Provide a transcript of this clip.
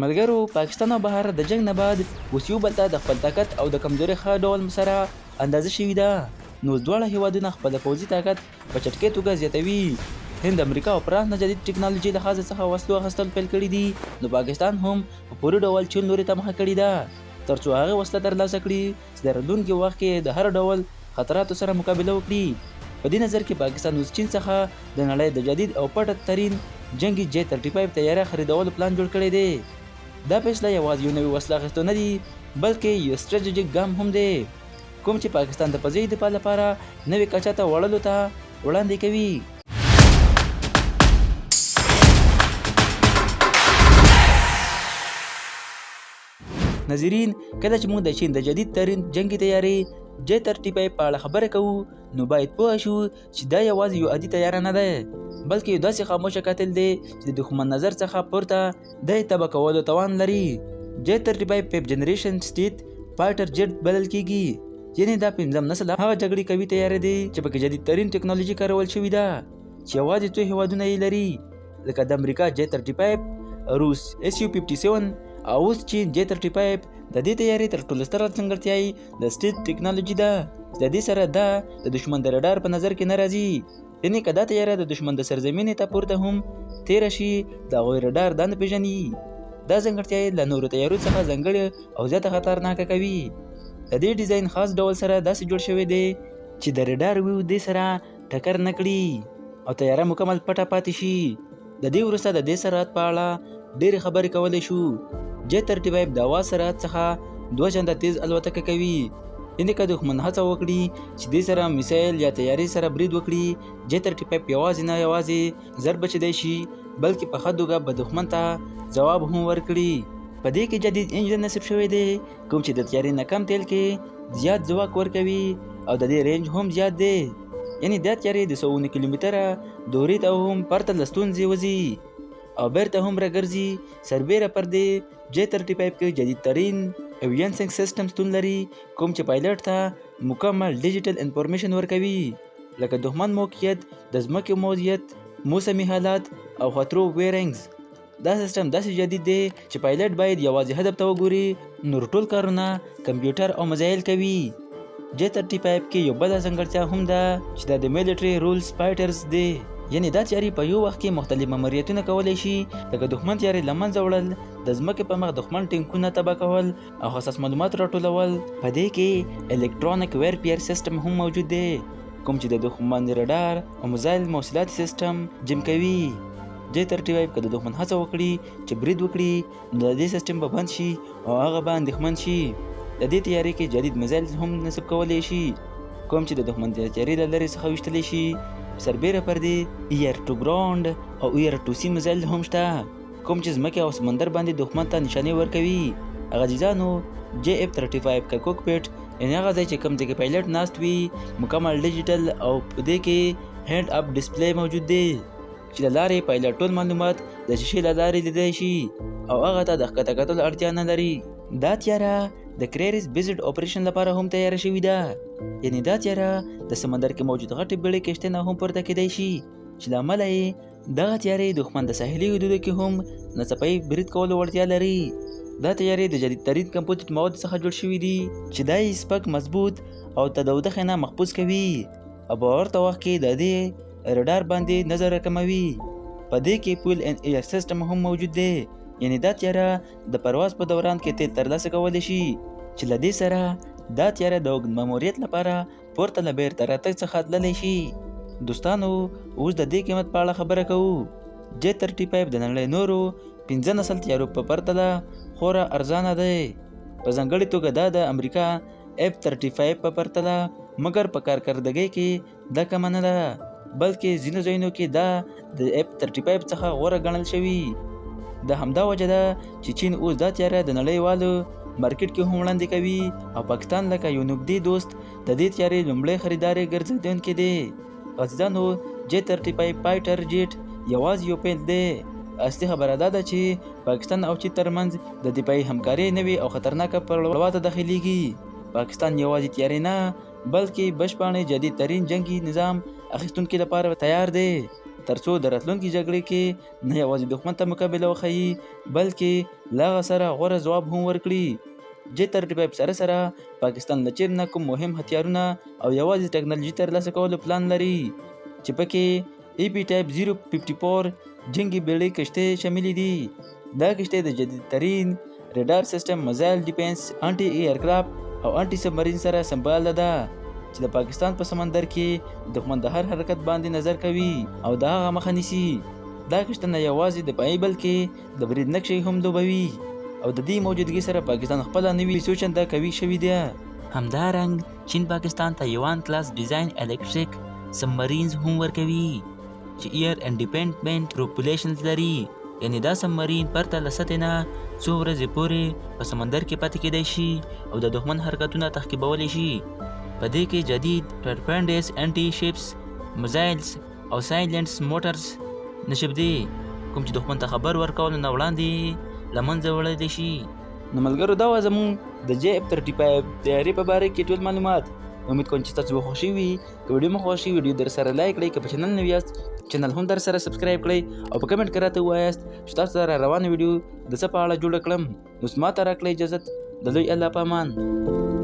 ملګرو، پاکستان او بهر د جنگ نه بعد اوس یو بل ته د خپل طاقت او د کمزورۍ ښه ډول سره اندازه شوې ده. نو دواړه هیوادونه خپل پوځي طاقت په چټکۍ توګه زیاتوي. هند، امریکا او فرانس نه جدید ټکنالوژي له لحاظ څخه وسلو اخیستل پیل کړي دي. نو پاکستان هم په پوره ډول چین لوري ته مخه کړې ده ترڅو هغه وسله ترلاسه کړي چې د راتلونکي وخت کې د هر ډول خطراتو سره مقابله وکړي. په دې نظر کې پاکستان اوس چین څخه د نړۍ د جدید او پټ ترین جنگي J-35 طیاره خریدولو پلان جوړ کړی دی. دا فیصله یوازې یو نوی وسله اخیستو نه دی، بلکې یو ستراتیژیک ګام هم دی کوم چې پاکستان د فضايي دفاع لپاره نوې کچه ته وړلو ته وړاندې کوي. ناظرین، کله چې موږ د چین د جدید ترین جنگي طیارې J-35 په اړه خبرې کوو نو باید پوه شو چې دا یوازې یو عادي طیاره نه ده، بلکې یو داسې خاموشه قاتل دی چې د دښمن نظر څخه پورته د تباه کولو توان لري. J-35 5 جنریشن سټیټ فایټر جیټ بلل کیږي، یعنې دا پنځم نسل هغه جګړې کوي طیاره دی چې پکې جدید ترین ټکنالوژي کارول شوې ده چې یوازې څو هیوادونه یې لري، لکه د امریکا J-35، روس Su-57 او اوس چین J-35. د دې طیارې تر ټولو ستره ځانګړتیا د سټیټ ټکنالوژي ده. د دې سره دا د دښمن د رډار په نظر کې نه راځي، یعنې که دا طیاره د دښمن د سرزمینې ته پورته هم تیره شي د هغوی رډار دا نه پېژني. دا ځانګړتیا یې له نورو طیارو څخه ځانګړې او زیاته خطرناکه کوي. د دې ډیزاین خاص ډول سره داسې جوړ شوی دی چې د رډار ویو دې سره ټکر نه کړي او طیاره مکمل پټه پاتې شي. د دې وروسته د دې سرعت په اړه ډېرې خبرې کولی شو. J-35 د هوا سرعت څخه 2 چنده تیز الوتکه کوي، یعنې که دښمن هڅه وکړي چې دې سره میسایل یا طیارې سره برید وکړي، J-35 یوازې نه یوازې ضرب بچیدای شي، بلکې په ښه توګه به دښمن ته ځواب هم ورکړي. په دې کې جدید انجن نصب شوی دی کوم چې د طیارې نه کم تیل کې زیات ځواک ورکوي او د دې رینج هم زیات دی، یعنې دا طیارې د 100 کیلومتره دورې ته هم پرته له ستونزې وځي او بیرته هم راګرځي. سربیره پر دې J-35 کې جدید ترین اویانسنګ سیستم شتون لري کوم چې پایلټ ته مکمل ډیجیټل انفارمیشن ورکوي، لکه دښمن موقعیت، د ځمکې موضوعیت، موسمي حالات او خطرو ویرنګز. دا سیستم داسې جدید دی چې پایلټ باید یوازې هدف ته وګوري، نور ټول کارونه کمپیوټر او میزایل کوي. J-35 کې یو بله ځانګړتیا هم ده چې دا د میلیټري رولز فایټرز دی، یعنې دا طیارې په یو وخت کې مختلف ماموریتونه کولی شي، لکه دښمن طیارې له منځه وړل، د ځمکې په مخ دښمن ټینکونه تباه کول او حساس معلومات راټولول. په دې کې الکترونیک ویرپیر سیستم هم موجود دی کوم چې د دښمن رډار او میزایل موصلات سیستم جمع کوي. J-35 که د دښمن هڅه وکړي چې برید وکړي نو د دې سیستم به بند شي او هغه به اندېښمن شي. د دې طیارې کې جدید میزایل هم نصب کولی شي کوم چې د دښمن د طیارې له لرې څخه ویشتلی شي. سربیره پر دې ایر ټو ګراوند او ایر ټو سی میزایل هم شته کوم چې ځمکې او سمندر باندې دښمن ته نشانې ورکوي. عزیزانو، J-35 کا کوکپټ، یعنې هغه ځای چې کوم ځای کې پایلټ ناست وي، مکمل ډیجیټل او په دې کې هینډ اپ ډسپلی موجود دی چې له لارې پایلټ ټول معلومات د شیشې له لارې لیدلی شي او هغه ته د ښکته کتلو اړتیا نه لري. دا تیاره د کریریز بیزډ اپریشن لپاره هم تیاره شوې ده، یعنې دا تیاره د سمندر کې موجود غټې بیړۍ کشتۍ نه هم پورته کیدای شي چې له امله یې دغه تیارې دښمن د ساحلي حدودو کې هم ناڅاپي برید کولو وړتیا لري. دا تیارې د جدید ترین کمپوزیټ موادو څخه جوړ شوي دي چې دا یې سپک، مضبوط او د تودوخې نه محفوظ کوي او په ورته وخت کې د دې رډار باندې نظر راکموي. په دې کې فول ان ایر سیستم هم موجود دی، یعنې دا تیاره د پرواز په دوران کې تیل ترلاسه کولی شي چې له دې سره دا تیاره د اوږد ماموریت لپاره پورته له بیرته راتګ څخه تللی شي. دوستانو، اوس د دې قیمت په اړه خبره کوو. J-35 د نړۍ نورو 5 نسل تیارو په پرتله خورا ارزانه دی، په ځانګړې توګه دا د امریکا F-35 په پرتله، مګر په کارکردګۍ کې دا کمه نه ده، بلکې ځینو ځایونو کې دا د F-35 څخه غوره ګڼل شوي. د همدا وجه ده چې چین اوس دا تیاره د نړیوالو مارکیټ کې هم وړاندې کوي او پاکستان لکه یو نږدې دوست د دې تیارې لومړی خریدار ګرځېدونکی دی. عزیزانو، J-35 فایټر جیټ یوازې یو پیل دی. اصلي خبره دا ده چې پاکستان او چین ترمنځ د دفاعي همکارۍ نوې او خطرناکه پړاو ته داخليږي. پاکستان یوازې تیارې نه بلکې بشپړ جدید ترین جنگي نظام اخیستونکي لپاره تیار دی. ترڅو د راتلونکي جګړې کې نه یوازې دښمن ته مقابله وښیي بلکې له هغه سره غوره ځواب هم ورکړي. جې 35 سره سره پاکستان له چین نه کوم مهم هتیارونه او یوازې ټکنالوژي ترلاسه کولو پلان لري چې پکې AP Type 054 جنگي بیړۍ کشتۍ شاملې دي. دا کشتۍ د جدیدترین ریډار سیستم، میزایل ډیفنس، انټي ایرکرافټ او انټي سبمرین سره سمباله ده چې د پاکستان په سمندر کې دښمن د هر حرکت باندې نظر کوي او د هغه مخه نیسي. دا کشته نه یوازې دفاعي بلکې د برید نقشې هم لوبوي او د دې موجودګۍ سره پاکستان خپل نوې سوچنده کوي شوی دی. همدارنګ چین پاکستان ته یوان کلاس ډیزاین الکتریک سبمرینز هم ورکوي چې ایر انډیپندنت پروپلیشن لري، یعنی دا سبمرین پرته له سطحې نه څو ورځې پورې په سمندر کې پاتې کېدای شي او د دښمن حرکتونه تعقیبولی شي. په دې کې جدید ټورپیډوز، انټي شیپس میزایلز او سایلنټس موټرز نصب دي کوم چې دښمن ته خبر ورکولو نه وړاندې له منځه وړلی شي. نو ملګرو دا وه زموږ د JF-35 طیارې په باره کې ټول معلومات. امید کوم چې تاسو به خوښ شوي. که ویډیو مو خوښ شي ویډیو در سره لایک کړئ، که په چینل نوي یاست چینل هم در سره سبسکرایب کړئ او په کمنټ کې راته ووایاست چې تاسو ته را روانه ویډیو د څه په اړه جوړه کړم. نو ما ته راکړئ اجازت. د لوی الله په امان.